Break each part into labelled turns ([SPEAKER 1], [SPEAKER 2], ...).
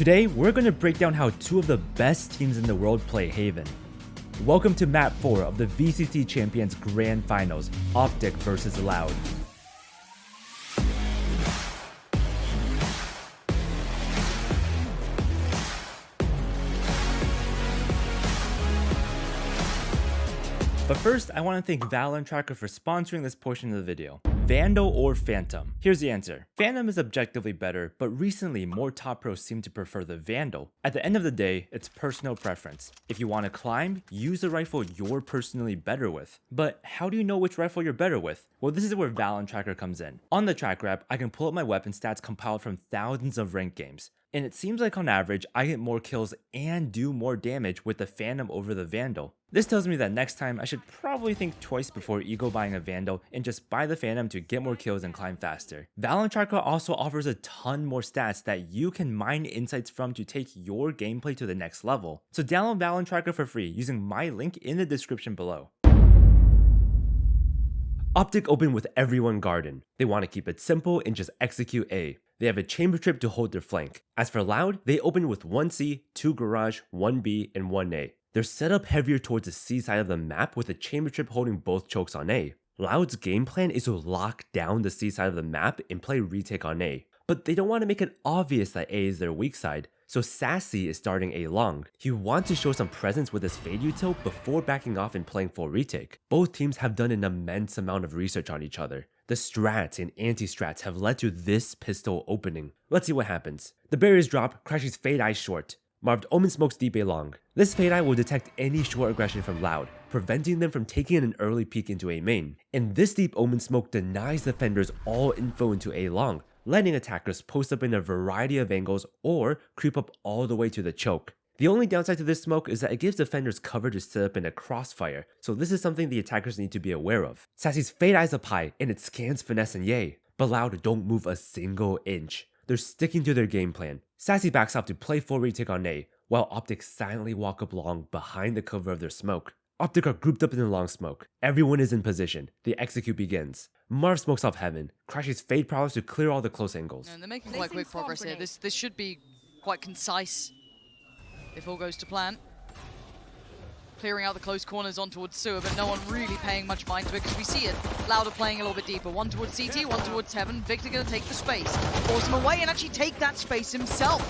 [SPEAKER 1] Today, we're going to break down how two of the best teams in the world play Haven. Welcome to Map 4 of the VCT Champions Grand Finals, Optic vs Loud. But first, I want to thank Valorant Tracker for sponsoring this portion of the video. Vandal or Phantom? Here's the answer. Phantom is objectively better, but recently more top pros seem to prefer the Vandal. At the end of the day, it's personal preference. If you want to climb, use the rifle you're personally better with. But how do you know which rifle you're better with? Well, this is where Valorant Tracker comes in. On the track wrap, I can pull up my weapon stats compiled from thousands of ranked games. And it seems like on average, I get more kills and do more damage with the Phantom over the Vandal. This tells me that next time I should probably think twice before ego buying a Vandal and just buy the Phantom to get more kills and climb faster. Valorant Tracker also offers a ton more stats that you can mine insights from to take your gameplay to the next level. So download Valorant Tracker for free using my link in the description below. Optic opened with everyone Garden. They want to keep it simple and just execute A. They have a chamber trip to hold their flank. As for Loud, they opened with 1C, 2 Garage, 1B, and 1A. They're set up heavier towards the C side of the map with a chamber trip holding both chokes on A. Loud's game plan is to lock down the C side of the map and play retake on A. But they don't want to make it obvious that A is their weak side. So Sassy is starting A long. He wants to show some presence with his Fade Util before backing off and playing full retake. Both teams have done an immense amount of research on each other. The strats and anti-strats have led to this pistol opening. Let's see what happens. The barriers drop, Crashy's Fade Eye short. Marved Omen smokes deep A long. This Fade Eye will detect any short aggression from Loud, preventing them from taking an early peek into A main. And this deep Omen smoke denies defenders all info into A long, letting attackers post up in a variety of angles or creep up all the way to the choke. The only downside to this smoke is that it gives defenders cover to sit up in a crossfire, so this is something the attackers need to be aware of. Sassy's Fade Eye's up high, and it scans Finesse and Ye, but Loud don't move a single inch. They're sticking to their game plan. Sassy backs off to play full retake on A, while Optic silently walk up long behind the cover of their smoke. Optic are grouped up in the long smoke. Everyone is in position. The execute begins. Marv smokes off Heaven, crashes Fade prowess to clear all the close angles.
[SPEAKER 2] And they're making quite quick progress here. This should be quite concise if all goes to plan. Clearing out the close corners on towards Sewer, but no one really paying much mind to it because we see it. Louder playing a little bit deeper. One towards CT, one towards Heaven. Victor going to take the space. Force him away and actually take that space himself.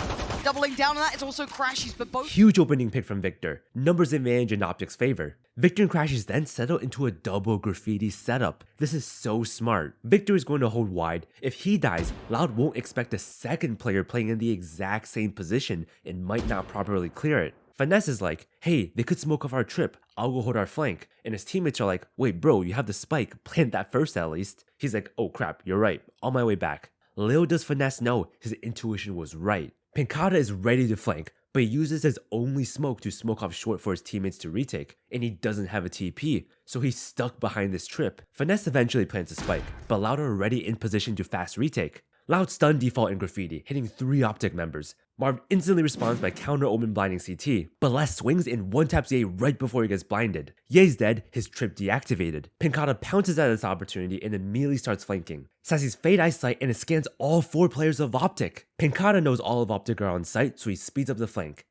[SPEAKER 2] Doubling down on that, it's also Crashies, but both...
[SPEAKER 1] Huge opening pick from Victor. Numbers advantage in Optic's favor. Victor and Crashies then settle into a double graffiti setup. This is so smart. Victor is going to hold wide. If he dies, Loud won't expect a second player playing in the exact same position and might not properly clear it. Finesse is like, hey, they could smoke off our trip, I'll go hold our flank. And his teammates are like, wait bro, you have the spike, plant that first at least. He's like, oh crap, you're right, on my way back. Little does Finesse know his intuition was right. Pinkata is ready to flank, but he uses his only smoke to smoke off short for his teammates to retake, and he doesn't have a TP, so he's stuck behind this trip. Finesse eventually plants a spike, but Loud are already in position to fast retake. Loud stun default in graffiti, hitting 3 Optic members. Marv instantly responds by counter Omen blinding CT, but Les swings and one-taps Ye right before he gets blinded. Ye's dead, his trip deactivated. Pinkata pounces at this opportunity and immediately starts flanking. Sassy's Fade Eye sight and it scans all 4 players of Optic. Pinkata knows all of Optic are on site, so he speeds up the flank.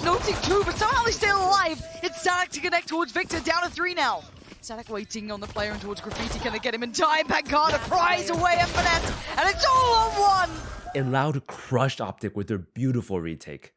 [SPEAKER 2] Noting 2, but somehow they're still alive. It's Sadak to connect towards Victor, down to 3 now. Sadak waiting on the player and towards Graffiti. Can they get him in time? Pinkata pries away at Finesse, and it's all on 1!
[SPEAKER 1] And Loud crushed Optic with their beautiful retake.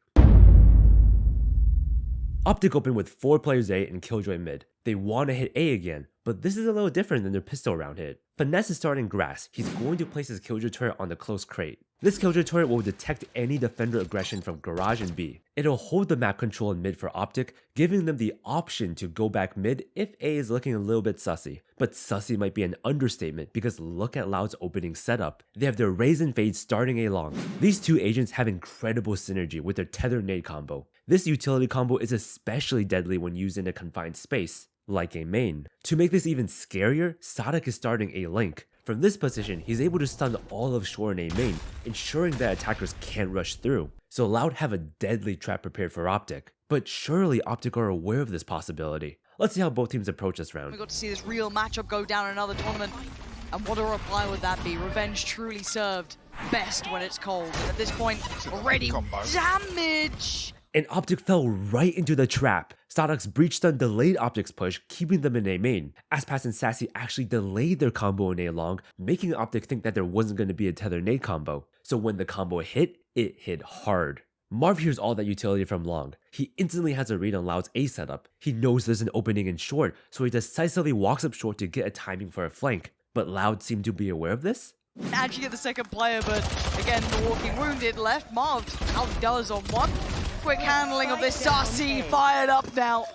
[SPEAKER 1] Optic opened with 4 players A and Killjoy mid. They want to hit A again, but this is a little different than their pistol round hit. Finesse is starting grass. He's going to place his Killjoy turret on the close crate. This Killjoy turret will detect any defender aggression from Garage and B. It'll hold the map control in mid for Optic, giving them the option to go back mid if A is looking a little bit sussy. But sussy might be an understatement because look at Loud's opening setup. They have their Raise and Fade starting A long. These 2 agents have incredible synergy with their Tether Nade combo. This utility combo is especially deadly when used in a confined space, like A main. To make this even scarier, Sadak is starting A link. From this position, he's able to stun all of shore in A main, ensuring that attackers can't rush through. So Loud have a deadly trap prepared for Optic. But surely Optic are aware of this possibility. Let's see how both teams approach this round.
[SPEAKER 2] We got to see this real matchup go down in another tournament. And what a reply would that be? Revenge truly served. best when it's cold. And at this point, already damage.
[SPEAKER 1] And Optic fell right into the trap. Sadok's breach stun delayed Optic's push, keeping them in A main. Aspas and Sassy actually delayed their combo in A long, making Optic think that there wasn't going to be a tether nade combo. So when the combo hit, it hit hard. Marv hears all that utility from Long. He instantly has a read on Loud's A setup. He knows there's an opening in short, so he decisively walks up short to get a timing for a flank. But Loud seemed to be aware of this.
[SPEAKER 2] Actually get the second player, but again, the walking wounded left. Marv outdoes on one. Quick handling of this. Sassy fired up now.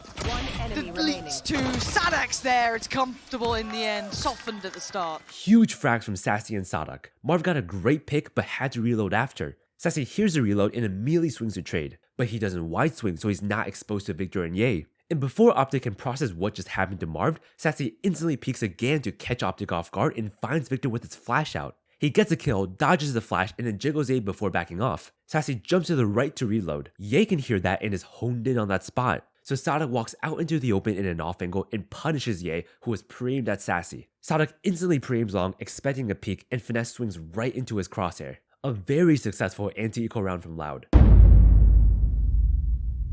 [SPEAKER 2] That leads to Sadak's there. It's comfortable in the end, softened at the start.
[SPEAKER 1] Huge frags from Sassy and Sadak. Marv got a great pick, but had to reload after. Sassy hears the reload and immediately swings to trade, but he doesn't wide swing, so he's not exposed to Victor and Ye. And before Optic can process what just happened to Marv, Sassy instantly peeks again to catch Optic off guard and finds Victor with his flash out. He gets a kill, dodges the flash, and then jiggles A before backing off. Sassy jumps to the right to reload. Ye can hear that and is honed in on that spot. So Sadak walks out into the open in an off angle and punishes Ye, who was pre-aimed at Sassy. Sadak instantly pre-aims Long, expecting a peek, and Finesse swings right into his crosshair. A very successful anti-eco round from Loud.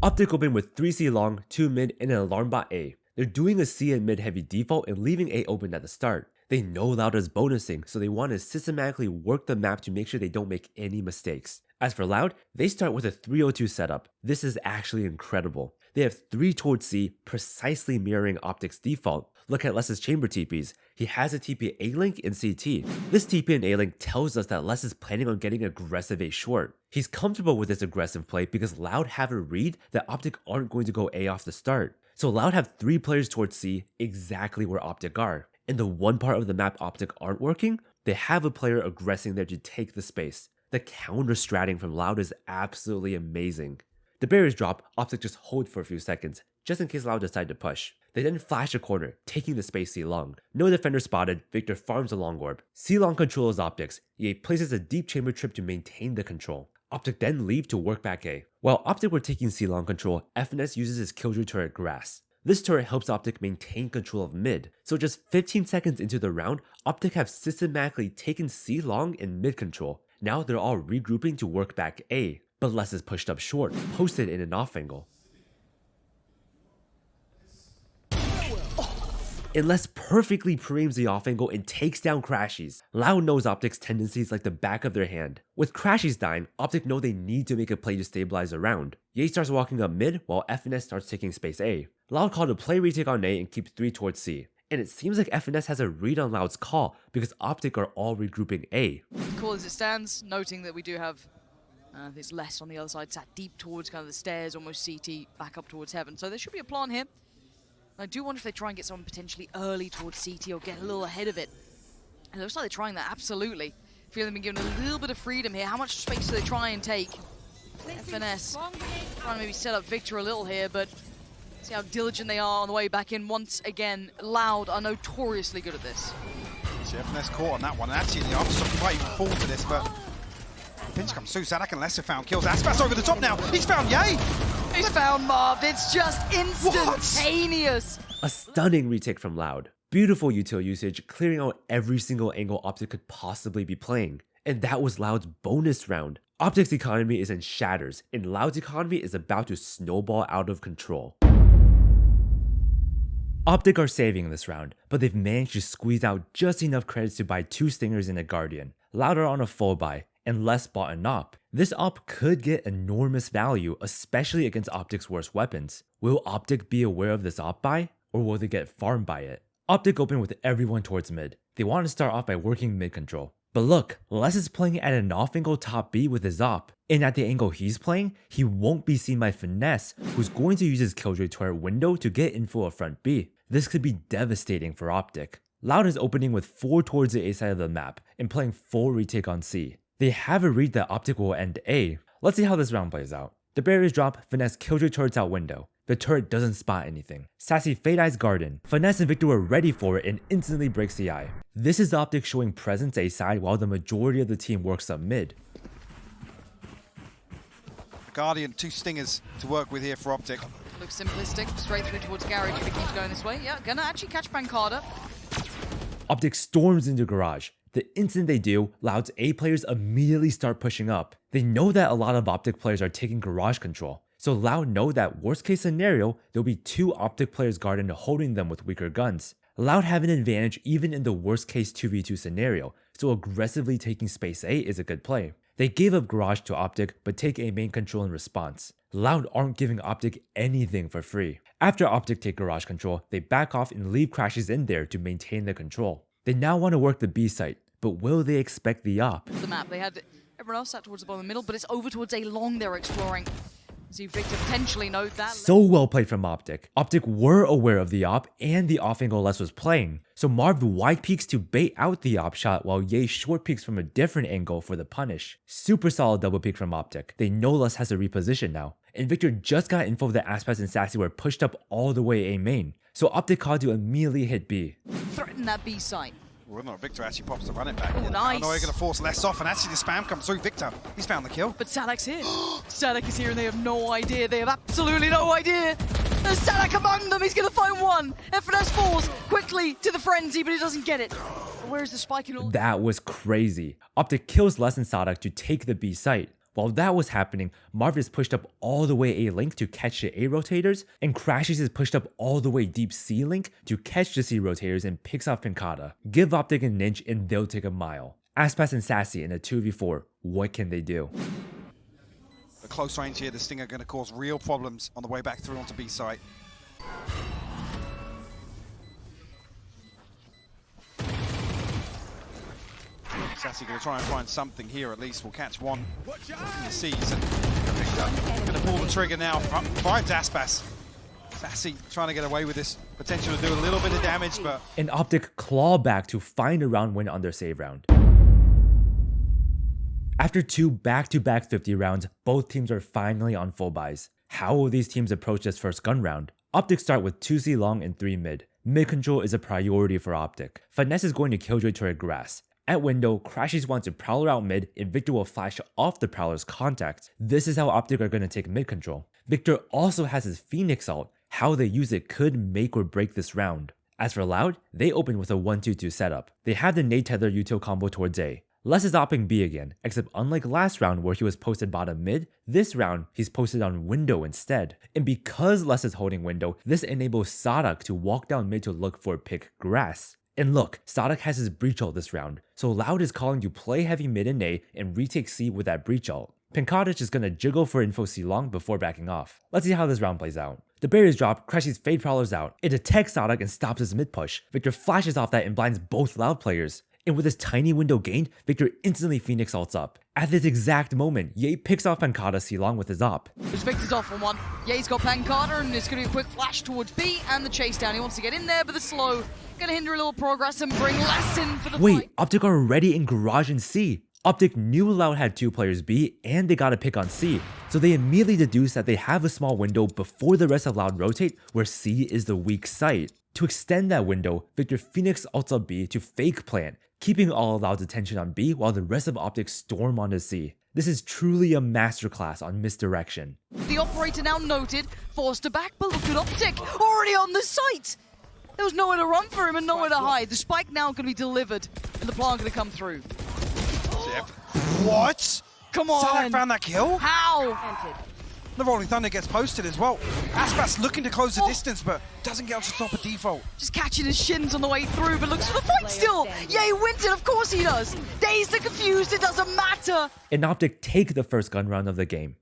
[SPEAKER 1] Optic open with 3C long, 2 mid, and an alarm bot A. They're doing a C and mid heavy default and leaving A open at the start. They know Loud is bonusing, so they want to systematically work the map to make sure they don't make any mistakes. As for Loud, they start with a 302 setup. This is actually incredible. They have 3 towards C, precisely mirroring Optic's default. Look at Les's chamber TPs. He has a TP A-Link and CT. This TP and A-Link tells us that Les is planning on getting aggressive A short. He's comfortable with this aggressive play because Loud have a read that Optic aren't going to go A off the start. So Loud have 3 players towards C, exactly where Optic are. And the one part of the map Optic aren't working, they have a player aggressing there to take the space. The counter-stratting from Loud is absolutely amazing. The barriers drop, Optic just hold for a few seconds, just in case Loud decide to push. They then flash a corner, taking the space C-Long. No defender spotted, Victor farms a long orb. C-Long controls Optics. Ye places a deep chamber trip to maintain the control. Optic then leave to work back A. While Optic were taking C-Long control, FNS uses his Killjoy turret Grass. This turret helps Optic maintain control of mid, so just 15 seconds into the round, Optic have systematically taken C-Long and mid control. Now they're all regrouping to work back A, but Les is pushed up short, posted in an off angle. And Les perfectly pre-aims the off angle and takes down Crashies. Loud knows Optic's tendencies like the back of their hand. With Crashies dying, Optic know they need to make a play to stabilize the round. Ye starts walking up mid while FNS starts taking space A. Loud called a play retake on A and keeps 3 towards C. And it seems like FNS has a read on Loud's call because Optic are all regrouping A.
[SPEAKER 2] Cool as it stands, noting that we do have there's less on the other side, sat deep towards kind of the stairs, almost CT, back up towards heaven. So there should be a plan here. I do wonder if they try and get someone potentially early towards CT or get a little ahead of it. It looks like they're trying that, absolutely. Feel they've been given a little bit of freedom here. How much space do they try and take? FNS trying to maybe set up Victor a little here, but see how diligent they are on the way back in. Once again, Loud are notoriously good at this.
[SPEAKER 3] See, FNS caught on that one, and actually the Armstrong might even fall for this, but pinch comes through. Sadak and Lesser found kills. Aspas over the top now. He's found Ye.
[SPEAKER 2] He's found Marv. It's just instantaneous.
[SPEAKER 1] What? A stunning retake from Loud. Beautiful util usage, clearing out every single angle Optic could possibly be playing. And that was Loud's bonus round. Optic's economy is in shatters, and Loud's economy is about to snowball out of control. Optic are saving this round, but they've managed to squeeze out just enough credits to buy 2 Stingers and a Guardian. Loud are on a full buy, and Les bought an op. This op could get enormous value, especially against Optic's worst weapons. Will Optic be aware of this op buy, or will they get farmed by it? Optic open with everyone towards mid. They want to start off by working mid control. But look, Les is playing at an off angle top B with his op, and at the angle he's playing, he won't be seen by Finesse, who's going to use his Killjoy turret window to get info of front B. This could be devastating for Optic. Loud is opening with 4 towards the A side of the map, and playing full retake on C. They have a read that Optic will end A. Let's see how this round plays out. The barriers drop, Finesse Killjoy turrets out window. The turret doesn't spot anything. Sassy Fade Eyes Garden. Finesse and Victor were ready for it and instantly breaks the eye. This is Optic showing presence A side while the majority of the team works up mid.
[SPEAKER 3] Guardian, 2 Stingers to work with here for Optic.
[SPEAKER 2] Looks simplistic, straight through towards Garage if it keeps going this way. Yeah, gonna actually catch Pancada.
[SPEAKER 1] Optic storms into Garage. The instant they do, Loud's A players immediately start pushing up. They know that a lot of Optic players are taking garage control, so Loud know that worst case scenario, there'll be 2 Optic players guarding holding them with weaker guns. Loud have an advantage even in the worst case 2v2 scenario, so aggressively taking space A is a good play. They gave up garage to Optic but take A main control in response. Loud aren't giving Optic anything for free. After Optic take garage control, they back off and leave Crashes in there to maintain the control. They now want to work the B site, but will they expect the op?
[SPEAKER 2] The map, they had everyone else sat towards the bottom of the middle, but it's over towards A long they're exploring. See Victor potentially know that.
[SPEAKER 1] So well played from Optic. Optic were aware of the op and the off angle Les was playing, so Marv wide peeks to bait out the op shot while Ye short peeks from a different angle for the punish. Super solid double peek from Optic. They know Les has to reposition now, and Victor just got info that Aspas and Sassy were pushed up all the way A main, so Optic called to immediately hit B.
[SPEAKER 2] Threaten that B site.
[SPEAKER 3] Well, no, Victor actually pops the running back.
[SPEAKER 2] Oh, nice.
[SPEAKER 3] I know they're going to force less off, and actually the spam comes through. Victor, he's found the kill.
[SPEAKER 2] But Sadak's here. Sadak is here and they have no idea. They have absolutely no idea. There's Sadak among them. He's going to find one. FNS falls quickly to the frenzy, but he doesn't get it. Where's the spike in all?
[SPEAKER 1] That was crazy. Optic kills Les and Sadak to take the B site. While that was happening, Marv is pushed up all the way A link to catch the A rotators, and Crashes is pushed up all the way deep C link to catch the C rotators and picks off Pincata. Give Optic an inch and they'll take a mile. Aspas and Sassy in a 2v4, what can they do?
[SPEAKER 3] The close range here, this thing are going to cause real problems on the way back through onto B site. Sassy going to try and find something here at least. We'll catch one in the C's and Victor going to pull the trigger now. Finds Aspas. Sassy trying to get away with this. Potential to do a little bit of damage, but...
[SPEAKER 1] An Optic claw back to find a round win on their save round. After 2 back-to-back 50 rounds, both teams are finally on full buys. How will these teams approach this first gun round? Optic start with 2C long and 3 mid. Mid control is a priority for Optic. Finesse is going to Killjoy toward grass. At window, Crashes wants to Prowler out mid and Victor will flash off the Prowler's contact. This is how Optic are going to take mid control. Victor also has his Phoenix ult. How they use it could make or break this round. As for Loud, they open with a 1-2-2 setup. They have the nade tether util combo towards A. Les is opping B again, except unlike last round where he was posted bottom mid, this round he's posted on window instead. And because Les is holding window, this enables Sadak to walk down mid to look for pick grass. And look, Sadak has his breach ult this round, so Loud is calling to play heavy mid and A and retake C with that breach ult. Pincata is gonna jiggle for info C long before backing off. Let's see how this round plays out. The barriers drop, Crashy's fade Prowler's out. It detects Sadak and stops his mid push. Victor flashes off that and blinds both Loud players. And with this tiny window gained, Victor instantly Phoenix ults up. At this exact moment, Ye picks off Pancata C-Long with his op.
[SPEAKER 2] There's Victor's off on one. Ye's got Pancata and it's going to be a quick flash towards B and the chase down. He wants to get in there, but the slow going to hinder a little progress and bring less in for the
[SPEAKER 1] Wait,
[SPEAKER 2] fight.
[SPEAKER 1] Optic are already in garage and C. Optic knew Loud had 2 players B and they got a pick on C, so they immediately deduce that they have a small window before the rest of Loud rotate where C is the weak site. To extend that window, Victor Phoenix ults up B to fake plant, keeping all of Loud's attention on B while the rest of Optic storm onto C. This is truly a masterclass on misdirection.
[SPEAKER 2] The operator now noted, forced to back, but look at Optic, already on the site! There was nowhere to run for him and nowhere to hide. The spike now going to be delivered and the plant going to come through.
[SPEAKER 3] What?
[SPEAKER 2] Come on!
[SPEAKER 3] Sadak found that kill?
[SPEAKER 2] How?
[SPEAKER 3] The Rolling Thunder gets posted as well. Aspas looking to close the distance, but doesn't get to stop a default.
[SPEAKER 2] Just catching his shins on the way through, but looks for the fight still. Yay, wins it, of course he does. Dazed and confused, it doesn't matter.
[SPEAKER 1] And Optic take the first gun round of the game.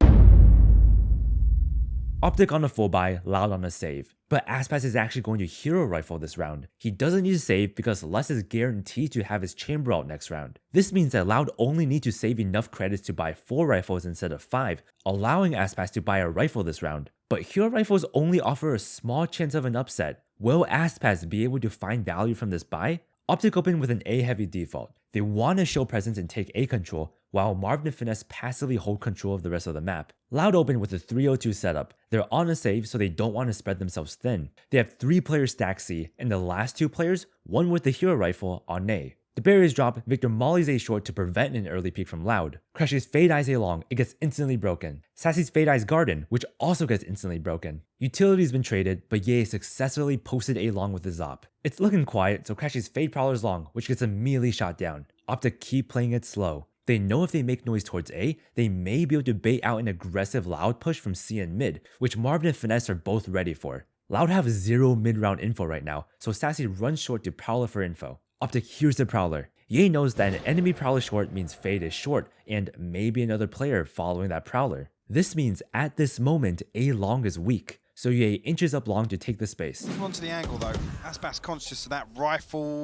[SPEAKER 1] Optic on a full buy, Loud on a save. But Aspas is actually going to hero rifle this round. He doesn't need to save because Les is guaranteed to have his chamber out next round. This means that Loud only need to save enough credits to buy 4 rifles instead of 5, allowing Aspas to buy a rifle this round. But hero rifles only offer a small chance of an upset. Will Aspas be able to find value from this buy? Optic open with an A heavy default. They want to show presence and take A control, while Marv and Finesse passively hold control of the rest of the map. Loud open with a 302 setup. They're on a save, so they don't want to spread themselves thin. They have 3 players stack C, and the last 2 players, one with the hero rifle, on A. The barriers drop, Victor mollies A short to prevent an early peek from Loud. Crashes fade eyes A long, it gets instantly broken. Sassy's fade eyes garden, which also gets instantly broken. Utility's been traded, but Ye successfully posted A long with his op. It's looking quiet, so Crashes fade prowlers long, which gets immediately shot down. Optic keep playing it slow. They know if they make noise towards A, they may be able to bait out an aggressive Loud push from C and mid, which Marvin and Finesse are both ready for. Loud have zero mid-round info right now, so Sassy runs short to Prowler for info. Optic hears the Prowler. Ye knows that an enemy Prowler short means Fade is short, and maybe another player following that Prowler. This means at this moment, A long is weak, so Ye inches up long to take the space.
[SPEAKER 3] Onto the angle though, Aspas conscious of that rifle.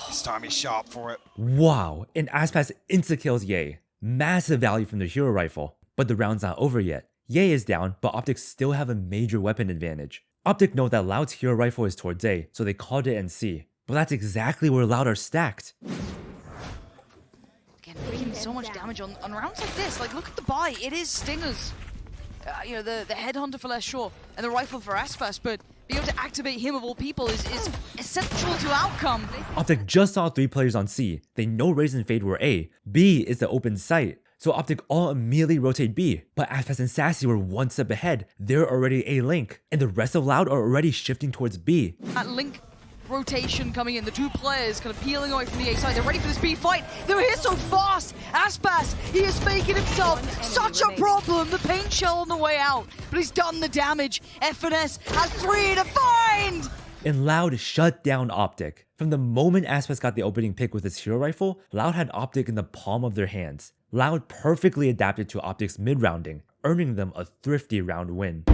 [SPEAKER 3] This time he's sharp for it.
[SPEAKER 1] Wow, and Aspas insta-kills Ye. Massive value from the hero rifle, but the round's not over yet. Ye is down, but Optic still have a major weapon advantage. Optic know that Loud's hero rifle is towards A, so they called it NC. But that's exactly where Loud are stacked.
[SPEAKER 2] Again, making so much damage on rounds like this. Like, look at the buy. It is Stingers. You know, the headhunter for less sure, and the rifle for Aspas, but being able to activate him of all people is essential to outcome.
[SPEAKER 1] Optic just saw 3 players on C. They know Raze and Fade were A. B is the open site. So Optic all immediately rotate B, but Aspas and Sassy were one step ahead. They're already A link, and the rest of Loud are already shifting towards B.
[SPEAKER 2] That link rotation coming in, the 2 players kind of peeling away from the A side. They're ready for this B fight. They're here so fast. Aspas, he is making himself such a problem. The paint shell on the way out, but he's done the damage. FNS has 3 to find.
[SPEAKER 1] And Loud shut down Optic. From the moment Aspas got the opening pick with his hero rifle, Loud had Optic in the palm of their hands. Loud perfectly adapted to Optic's mid-rounding, earning them a thrifty round win.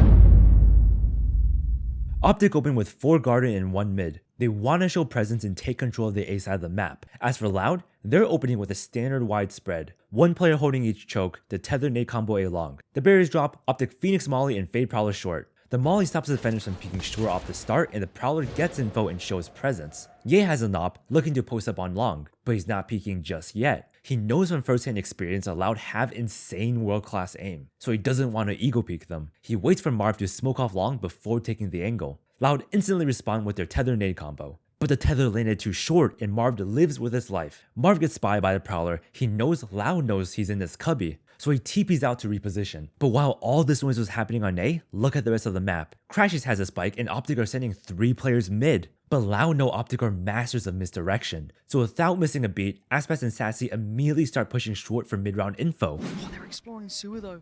[SPEAKER 1] Optic opened with 4 Garden and 1 mid. They want to show presence and take control of the A side of the map. As for Loud, they're opening with a standard wide spread. 1 player holding each choke, the tether nade combo A long. The barriers drop, Optic Phoenix Molly and Fade Prowler short. The Molly stops the defenders from peeking short off the start, and the Prowler gets info and shows presence. Ye has an op, looking to post up on long, but he's not peeking just yet. He knows from first-hand experience that Loud have insane world-class aim, so he doesn't want to ego peek them. He waits for Marv to smoke off long before taking the angle. Loud instantly respond with their tether nade combo, but the tether landed too short and Marv lives with his life. Marv gets spied by the Prowler. He knows Loud knows he's in this cubby, so he TPs out to reposition. But while all this noise was happening on A, look at the rest of the map. Crashes has a spike and Optic are sending 3 players mid. But Loud know Optic are masters of misdirection. So without missing a beat, Aspas and Sassy immediately start pushing short for mid-round info.
[SPEAKER 2] Oh, they're exploring sewer though.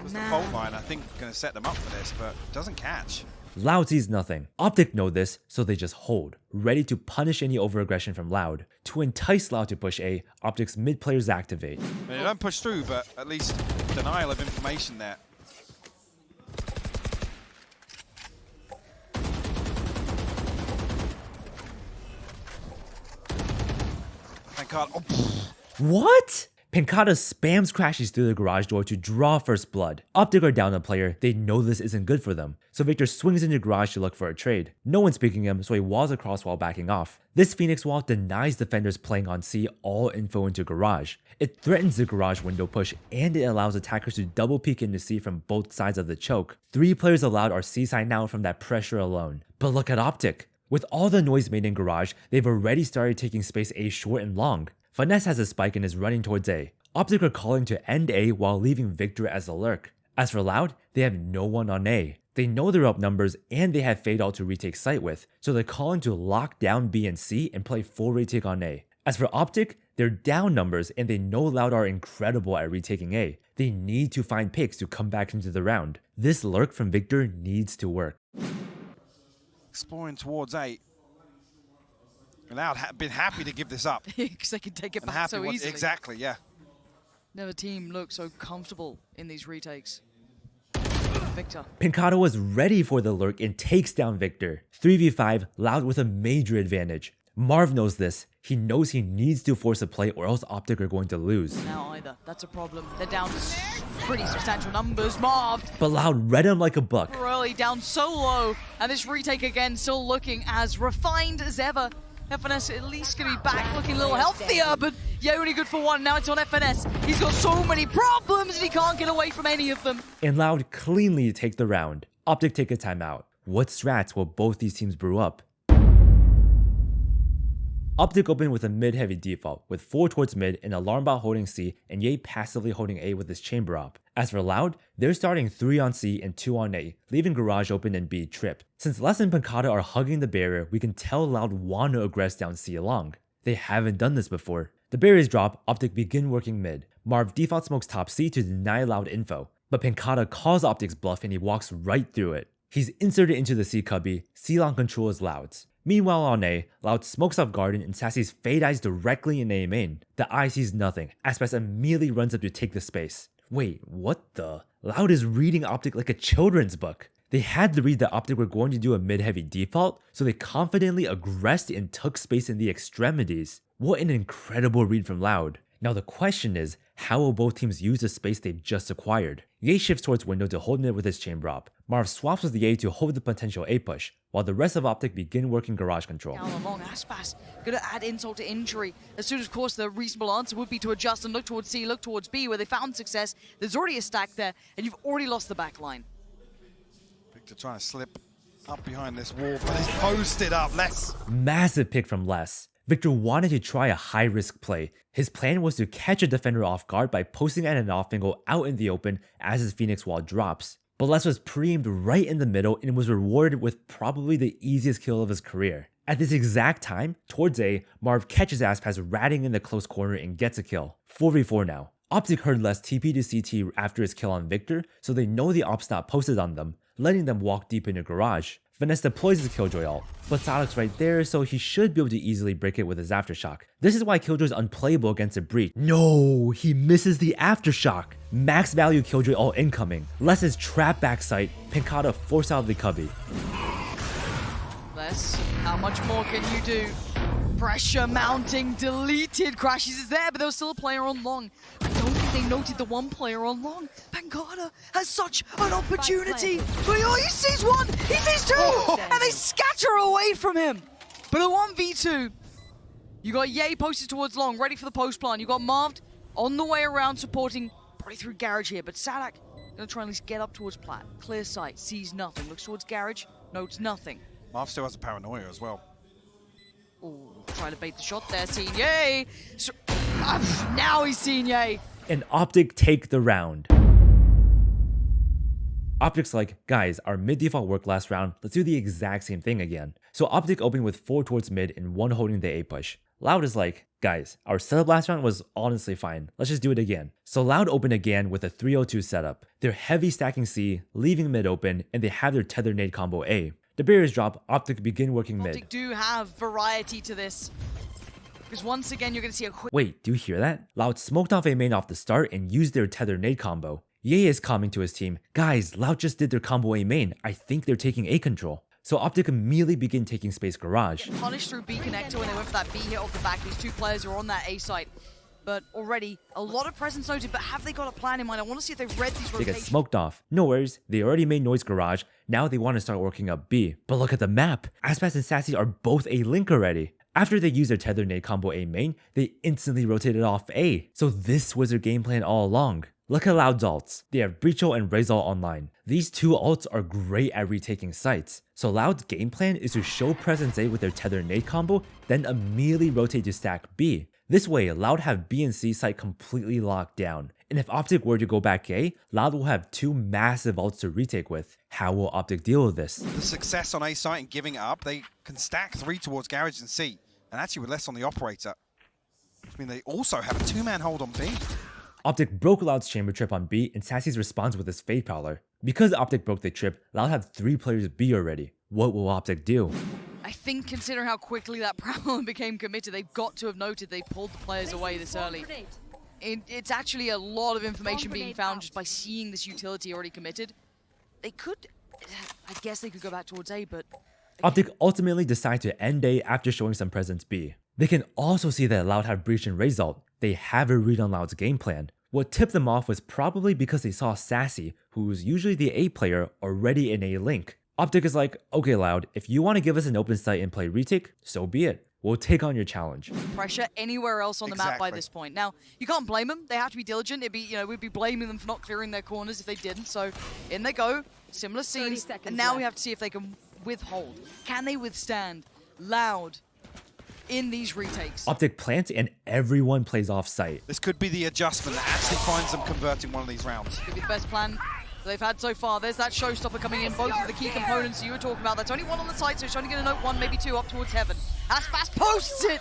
[SPEAKER 3] Was the fault line, I think, going to set them up for this, but doesn't catch.
[SPEAKER 1] Loud sees nothing. Optic know this, so they just hold, ready to punish any overaggression from Loud. To entice Loud to push A, Optic's mid players activate.
[SPEAKER 3] They don't push through, but at least denial of information there. Thank God. Oh,
[SPEAKER 1] What? Pincata spams crashes through the garage door to draw first blood. Optic are down a player, they know this isn't good for them. So Victor swings into garage to look for a trade. No one's picking him, so he walls across while backing off. This Phoenix wall denies defenders playing on C all info into garage. It threatens the garage window push, and it allows attackers to double peek into C from both sides of the choke. 3 players allowed are C side now from that pressure alone. But look at Optic. With all the noise made in garage, they've already started taking space A short and long. Finesse has a spike and is running towards A. Optic are calling to end A while leaving Victor as a lurk. As for Loud, they have no one on A. They know they're up numbers and they have Fade Out to retake site with, so they're calling to lock down B and C and play full retake on A. As for Optic, they're down numbers and they know Loud are incredible at retaking A. They need to find picks to come back into the round. This lurk from Victor needs to work.
[SPEAKER 3] exploring towards A. Loud been happy to give this up.
[SPEAKER 2] Because they can take it
[SPEAKER 3] And
[SPEAKER 2] back so
[SPEAKER 3] happy
[SPEAKER 2] easily.
[SPEAKER 3] exactly, yeah.
[SPEAKER 2] Never team looked so comfortable in these retakes. Victor.
[SPEAKER 1] Pincata was ready for the lurk and takes down Victor. 3v5, Loud with a major advantage. Marv knows this. He knows he needs to force a play or else Optic are going to lose.
[SPEAKER 2] Now either. That's a problem. They're down pretty substantial numbers. Marv
[SPEAKER 1] But Loud read him like a buck.
[SPEAKER 2] early, down so low. And this retake again still looking as refined as ever. FNS at least going to be back looking a little healthier, but yeah, only good for one. Now it's on FNS. He's got so many problems and he can't get away from any of them.
[SPEAKER 1] And Loud cleanly take the round. Optic take a timeout. What strats will both these teams brew up? Optic opened with a mid-heavy default, with 4 towards mid, an alarm bot holding C, and Ye passively holding A with his chamber op. As for Loud, they're starting 3 on C and 2 on A, leaving garage open and B tripped. Since Les and Pincata are hugging the barrier, we can tell Loud want to aggress down C along. They haven't done this before. The barriers drop, Optic begin working mid. Marv default smokes top C to deny Loud info, but Pinkata calls Optic's bluff and he walks right through it. He's inserted into the C cubby, C-Long controls Loud's. Meanwhile on A, Loud smokes off Garden and Sassy's fade eyes directly in A main. The eye sees nothing, Aspas immediately runs up to take the space. Wait, what the? Loud is reading Optic like a children's book. They had to read that Optic were going to do a mid-heavy default, so they confidently aggressed and took space in the extremities. What an incredible read from Loud. Now the question is, how will both teams use the space they've just acquired? Ye shifts towards window to hold mid with his chamber op. Marv swaps with Ye to hold the potential A push, while the rest of Optic begin working garage control.
[SPEAKER 2] Down along, Aspas gonna add insult to injury. As soon as, of course, the reasonable answer would be to adjust and look towards C, look towards B, where they found success. There's already a stack there, and you've already lost the back line.
[SPEAKER 3] Victor trying to slip up behind this wall, but he's posted up. Less.
[SPEAKER 1] Massive pick from Les. Victor wanted to try a high-risk play. His plan was to catch a defender off guard by posting at an off angle out in the open as his Phoenix wall drops. But Les was pre-aimed right in the middle and was rewarded with probably the easiest kill of his career. At this exact time, towards A, Marv catches Aspas ratting in the close corner and gets a kill. 4v4 now. Optic heard Les TP to CT after his kill on Victor, so they know the op's not posted on them, letting them walk deep into garage. Finesse deploys his Killjoy ult, but Sadok's right there, so he should be able to easily break it with his Aftershock. This is why Killjoy is unplayable against a breach. No, he misses the Aftershock. Max value Killjoy ult incoming. Les' trap backside, Pinkata force out of the cubby.
[SPEAKER 2] Les, how much more can you do? Pressure mounting, deleted. Crashes is there, but there was still a player on long. I don't think they noted the one player on long. Pinkata has such an opportunity. But oh, he sees one, he sees two, and they scatter away from him. But a 1v2, you got Ye posted towards long, ready for the post plant. You got Marv on the way around, supporting, probably through garage here, but Sadak gonna try and at least get up towards plat. Clear sight, sees nothing, looks towards garage, notes nothing.
[SPEAKER 3] Marv still has a paranoia as well.
[SPEAKER 2] Ooh, trying to bait the shot there, seen Ye. So, now he's seen Ye.
[SPEAKER 1] And Optic take the round. Optic's like, guys, our mid default worked last round, let's do the exact same thing again. So Optic opened with 4 towards mid and 1 holding the A push. Loud is like, guys, our setup last round was honestly fine, let's just do it again. So Loud opened again with a 302 setup. They're heavy stacking C, leaving mid open, and they have their tether nade combo A. The barriers drop, Optic begin working mid.
[SPEAKER 2] Optic do have variety to this. Because once again, you're going to see a quick...
[SPEAKER 1] Wait, do you hear that? Loud smoked off A main off the start and used their tether nade combo. Ye is coming to his team, guys, Loud just did their combo A main, I think they're taking A control. So Optic immediately begin taking space garage.
[SPEAKER 2] Punished through B connector when they went for that B hit off the back. These two players are on that A site. But already, a lot of presence noted, but have they got a plan in mind? I want to see if they've read these rotations.
[SPEAKER 1] They get smoked off. No worries, they already made noise garage, now they want to start working up B. But look at the map, Aspas and Sassy are both A link already. After they use their tether nade combo A main, they instantly rotated off A. So this was their game plan all along. Look at Loud's ults. They have Breachel and Razal online. These two ults are great at retaking sites. So Loud's game plan is to show presence A with their tether nade combo, then immediately rotate to stack B. This way, Loud have B and C site completely locked down. And if Optic were to go back A, Loud will have 2 massive ults to retake with. How will Optic deal with this?
[SPEAKER 3] The success on A site and giving it up, they can stack 3 towards garage and C. And actually with less on the operator. I mean, they also have a 2-man hold on B.
[SPEAKER 1] Optic broke Loud's chamber trip on B and Sassy's responds with his Fade Prowler. Because Optic broke the trip, Loud have 3 players B already. What will Optic do?
[SPEAKER 2] I think considering how quickly that Prowler became committed, they've got to have noted they pulled the players away this early. It's actually a lot of information being found just by seeing this utility already committed. They could, I guess they could go back towards A, but...
[SPEAKER 1] Optic ultimately decide to end A after showing some presence B. They can also see that Loud have Breach and Razal. They have a read on Loud's game plan. What tipped them off was probably because they saw Sassy, who's usually the A player, already in A link. Optic is like, okay Loud, if you want to give us an open site and play retake, so be it. We'll take on your challenge.
[SPEAKER 2] Pressure anywhere else on the map by this point. Now, you can't blame them. They have to be diligent. It'd be, we'd be blaming them for not clearing their corners if they didn't. So in they go, similar scenes, and now we have to see if they can withhold. Can they withstand Loud in these retakes?
[SPEAKER 1] Optic plants and everyone plays off site.
[SPEAKER 3] This could be the adjustment that actually finds them converting one of these rounds.
[SPEAKER 2] Could be the best plan they've had so far. There's that showstopper coming in, both of the key components you were talking about. That's only 1 on the site, so he's trying to get a note 1, maybe 2 up towards heaven. Aspas posts it!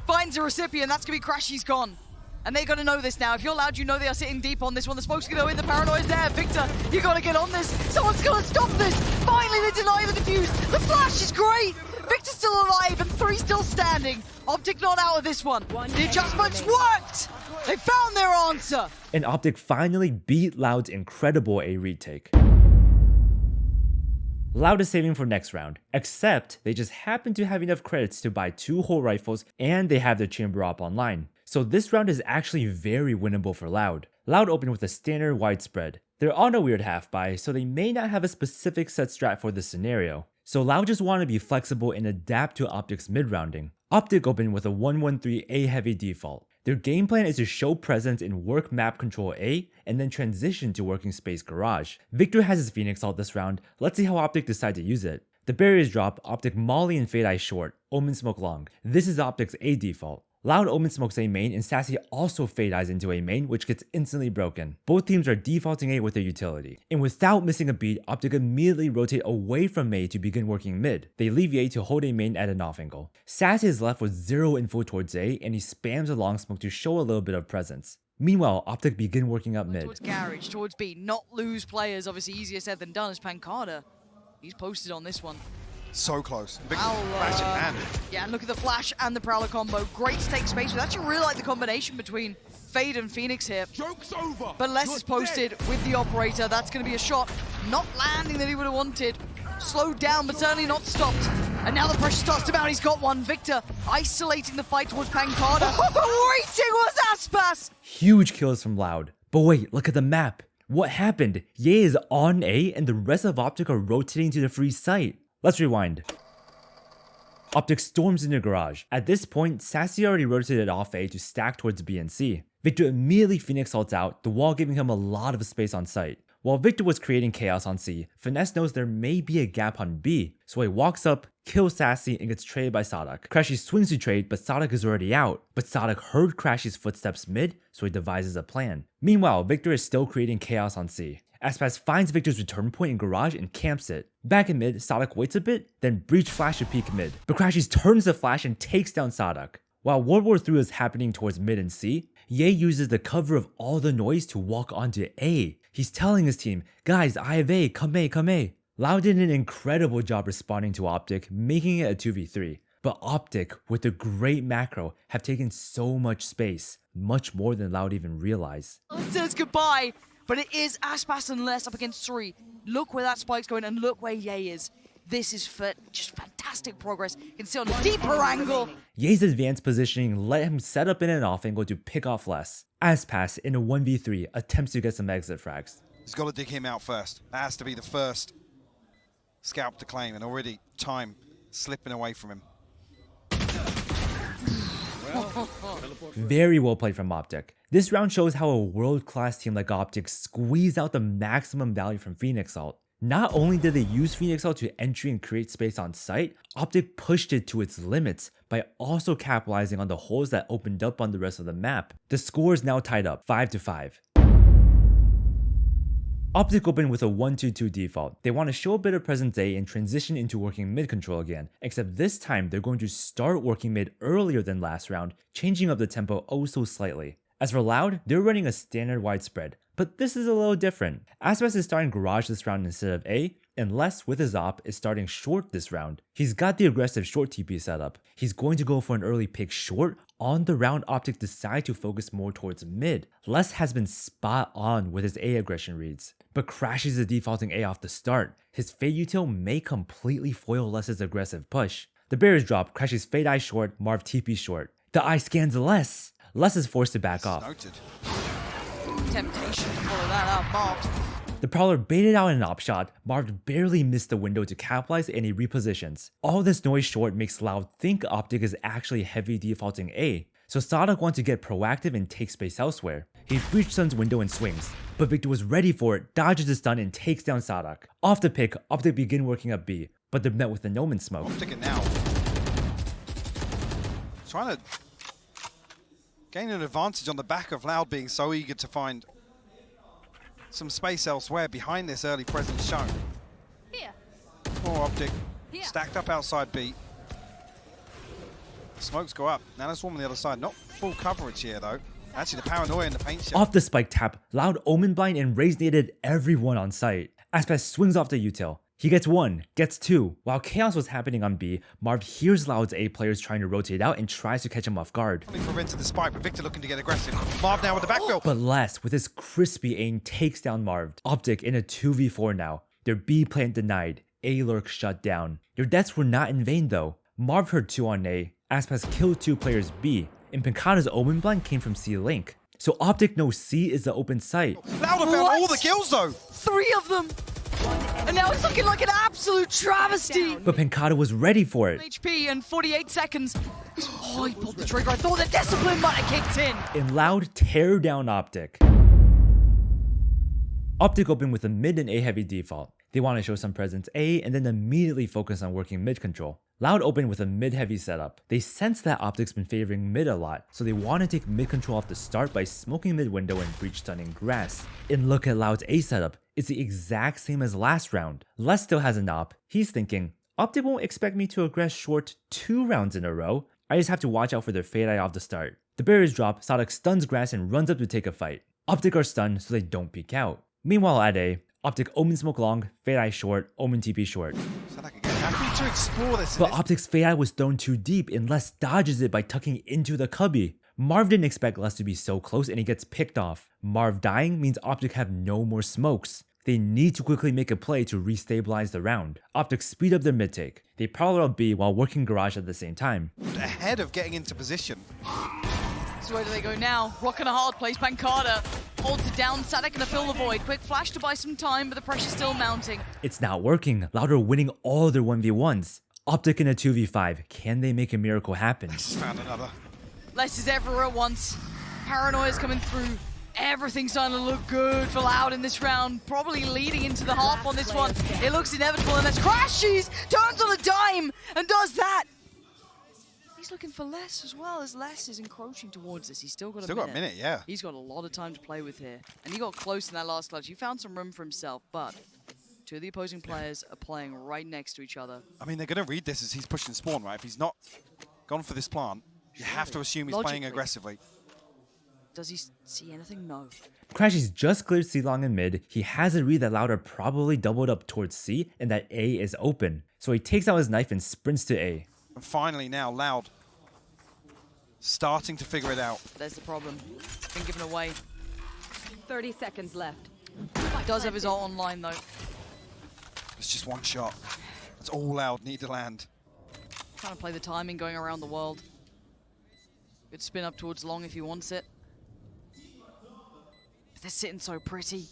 [SPEAKER 2] finds a recipient. That's going to be Crashy's gone. And they got to know this now. If you're Loud, you know they are sitting deep on this one. The smoke's going to go in. The paranoia's there. Victor, you got to get on this. Someone's going to stop this. Finally, they deny the defuse. The flash is great. Victor's still alive and 3 still standing. Optic not out of this one. The adjustments worked. They found their answer.
[SPEAKER 1] And Optic finally beat Loud's incredible A retake. Loud is saving for next round, except they just happen to have enough credits to buy 2 whole rifles and they have their chamber op online. So this round is actually very winnable for Loud. Loud opened with a standard widespread. They're on a weird half buy, so they may not have a specific set strat for this scenario. So Loud just want to be flexible and adapt to Optic's mid-rounding. Optic opened with a 1-1-3 A heavy default. Their game plan is to show presence in work map control A and then transition to working space garage. Victor has his Phoenix ult this round. Let's see how Optic decide to use it. The barriers drop, Optic molly and fade eye short, Omen smoke long. This is Optic's A default. Loud Omen smokes A main and Sassy also fade eyes into A main, which gets instantly broken. Both teams are defaulting A with their utility. And without missing a beat, Optic immediately rotate away from A to begin working mid. They leave A to hold A main at an off angle. Sassy is left with 0 info towards A and he spams a long smoke to show a little bit of presence. Meanwhile, Optic begin working up mid.
[SPEAKER 2] Towards Garage, towards B, not lose players, obviously easier said than done as Pancada. He's posted on this one.
[SPEAKER 3] So close. Big
[SPEAKER 2] Prowler.
[SPEAKER 3] flash in hand.
[SPEAKER 2] Yeah, and look at the flash and the Prowler combo. Great to take space. We actually really like the combination between Fade and Phoenix here.
[SPEAKER 4] Joke's over.
[SPEAKER 2] But Les is posted with the operator. That's going to be a shot. Not landing that he would have wanted. Slowed down, but certainly not stopped. And now the pressure starts to mount. He's got one. Victor isolating the fight towards Pancada. Waiting was Aspas.
[SPEAKER 1] Huge kills from Loud. But wait, look at the map. What happened? Ye is on A and the rest of Optic are rotating to the free site. Let's rewind. Optic storms into garage. At this point, Sassy already rotated off A to stack towards B and C. Victor immediately Phoenix ults out, the wall giving him a lot of space on site. While Victor was creating chaos on C, Finesse knows there may be a gap on B, so he walks up, kills Sassy, and gets traded by Sadak. Crashy swings to trade, but Sadak is already out. But Sadak heard Crashy's footsteps mid, so he devises a plan. Meanwhile, Victor is still creating chaos on C. Aspas finds Victor's return point in garage and camps it. Back in mid, Sadak waits a bit, then breach flash to peek mid. But Crashy turns the flash and takes down Sadak. While World War III is happening towards mid and C, Ye uses the cover of all the noise to walk onto A. He's telling his team, guys, I have A, come A, come A. Loud did an incredible job responding to Optic, making it a 2v3. But Optic, with a great macro, have taken so much space, much more than Loud even realized.
[SPEAKER 2] It says goodbye, but it is Aspas and Les up against 3. Look where that spike's going and look where Ye is. This is just fantastic progress. You can see on a deeper angle.
[SPEAKER 1] Ye's advanced positioning let him set up in an off angle to pick off Les. Aspas, in a 1v3, attempts to get some exit frags.
[SPEAKER 3] He's got to dig him out first. That has to be the first scalp to claim, and already time slipping away from him.
[SPEAKER 1] Very well played from Optic. This round shows how a world-class team like Optic squeezed out the maximum value from Phoenix ult. Not only did they use Phoenix ult to entry and create space on site, Optic pushed it to its limits by also capitalizing on the holes that opened up on the rest of the map. The score is now tied up 5-5. Optic opened with a 1-2-2 default. They want to show a bit of presence A and transition into working mid control again, except this time they're going to start working mid earlier than last round, changing up the tempo oh so slightly. As for Loud, they're running a standard widespread, but this is a little different. Aspas is starting garage this round instead of A, and Les with his op is starting short this round. He's got the aggressive short TP setup. He's going to go for an early pick short. On the round, Optic decide to focus more towards mid. Les has been spot on with his A aggression reads, but crashes the defaulting A off the start. His Fade util may completely foil Les's aggressive push. The barriers drop, crashes Fade eye short, Marv TP short. The eye scans Les. Les is forced to back off.
[SPEAKER 3] Noted.
[SPEAKER 2] Temptation to follow that up, Marv.
[SPEAKER 1] The Prowler baited out an op shot, Marv barely missed the window to capitalize and he repositions. All this noise short makes Loud think Optic is actually heavy defaulting A, so Sadak wants to get proactive and take space elsewhere. He breached Sun's window and swings, but Victor was ready for it, dodges the stun and takes down Sadak. Off the pick, Optic begin working up B, but they're met with an Omen smoke.
[SPEAKER 3] Optic it now. Trying to gain an advantage on the back of Loud being so eager to find some space elsewhere behind this early presence shown.
[SPEAKER 5] Here.
[SPEAKER 3] Poor Optic,
[SPEAKER 5] Here.
[SPEAKER 3] stacked up outside B. Smokes go up. Now there's one on the other side. Not full coverage here, though. Actually, the paranoia in the paint shot.
[SPEAKER 1] Off the spike tap, Loud omen blind and raise naded everyone on site. Aspas swings off the Util. He gets 1, gets 2. While chaos was happening on B, Marv hears Loud's A players trying to rotate out and tries to catch him off guard.
[SPEAKER 3] He prevented the spike, but Victor looking to get aggressive. Marv now with the backfill.
[SPEAKER 1] But Les, with his crispy aim, takes down Marv. Optic in a 2v4 now. Their B plant denied. A lurk shut down. Their deaths were not in vain though. Marv heard 2 on A. Aspas killed 2 players B. And Pincata's omen blind came from C Link. So Optic knows C is the open site.
[SPEAKER 3] Louder found all the kills though.
[SPEAKER 2] 3 of them! And now it's looking like an absolute travesty!
[SPEAKER 1] But Pincata was ready for it.
[SPEAKER 2] HP and 48 seconds. Oh, he pulled the trigger. I thought the discipline might have kicked in.
[SPEAKER 1] And Loud tear down Optic. Optic opened with a mid and A heavy default. They want to show some presence A and then immediately focus on working mid control. Loud opened with a mid heavy setup. They sense that Optic's been favoring mid a lot, so they want to take mid control off the start by smoking mid window and breach stunning grass. And look at Loud's A setup. It's the exact same as last round. Les still has an op. He's thinking, Optic won't expect me to aggress short 2 rounds in a row. I just have to watch out for their fade eye off the start. The barriers drop, Sadok stuns grass and runs up to take a fight. Optic are stunned so they don't peek out. Meanwhile at A, Optic omen smoke long, fade eye short, omen TP short.
[SPEAKER 3] Happy to explore this.
[SPEAKER 1] But Optic's fade eye was thrown too deep and Les dodges it by tucking into the cubby. Marv didn't expect Les to be so close and he gets picked off. Marv dying means Optic have no more smokes. They need to quickly make a play to restabilize the round. Optic speed up their mid take. They prowl out B while working garage at the same time.
[SPEAKER 3] Ahead of getting into position.
[SPEAKER 2] So where do they go now? Rocking a hard place, Pancada holds it down, Sadek gonna fill the void. Quick flash to buy some time, but the pressure's still mounting.
[SPEAKER 1] It's not working. Loud are winning all their 1v1s. Optic in a 2v5. Can they make a miracle happen?
[SPEAKER 3] Just found another.
[SPEAKER 2] Les is everywhere at once. Paranoia's coming through. Everything's starting to look good for Loud in this round. Probably leading into the half on this one. It looks inevitable, and as Crashies turns on a dime and does that. He's looking for Les as well, as Les is encroaching towards us. He's still got a minute.
[SPEAKER 3] Yeah.
[SPEAKER 2] He's got a lot of time to play with here. And he got close in that last clutch. He found some room for himself, but 2 of the opposing players are playing right next to each other.
[SPEAKER 3] I mean, they're going to read this as he's pushing spawn, right? If he's not gone for this plant, you have to assume he's playing aggressively.
[SPEAKER 2] Does he see anything? No.
[SPEAKER 1] Crashies just cleared C long in mid. He has a read that Loud are probably doubled up towards C and that A is open. So he takes out his knife and sprints to A.
[SPEAKER 3] And finally now, Loud starting to figure it out.
[SPEAKER 2] There's the problem. Been given away.
[SPEAKER 4] 30 seconds left.
[SPEAKER 2] He does have his ult online though.
[SPEAKER 3] It's just 1 shot. That's all Loud need to land.
[SPEAKER 2] Trying to play the timing, going around the world. Good spin up towards long if he wants it. But they're sitting so pretty.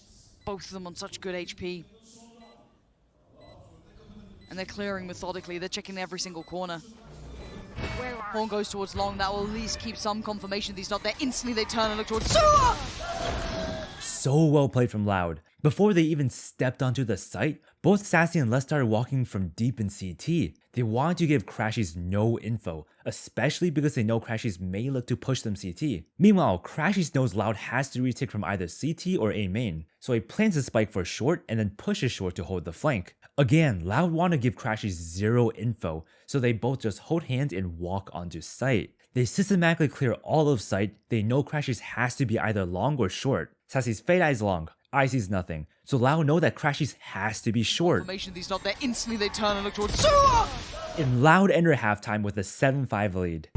[SPEAKER 2] Both of them on such good HP. And they're clearing methodically. They're checking every single corner. Horn goes towards long. That will at least keep some confirmation that he's not there. Instantly they turn and look towards Sewer!
[SPEAKER 1] So well played from Loud. Before they even stepped onto the site, both Sassy and Les started walking from deep in CT. They wanted to give Crashies no info, especially because they know Crashies may look to push them CT. Meanwhile, Crashies knows Loud has to retake from either CT or A main, so he plants a spike for short and then pushes short to hold the flank. Again, Loud want to give Crashies zero info, so they both just hold hands and walk onto site. They systematically clear all of site. They know Crashies has to be either long or short. Sassy's fade eye is long. I sees nothing. So Loud know that Crashies has to be short.
[SPEAKER 2] Confirmation that he's not there. Instantly they turn and look towards Sewer!
[SPEAKER 1] And Loud enter halftime with a 7-5 lead.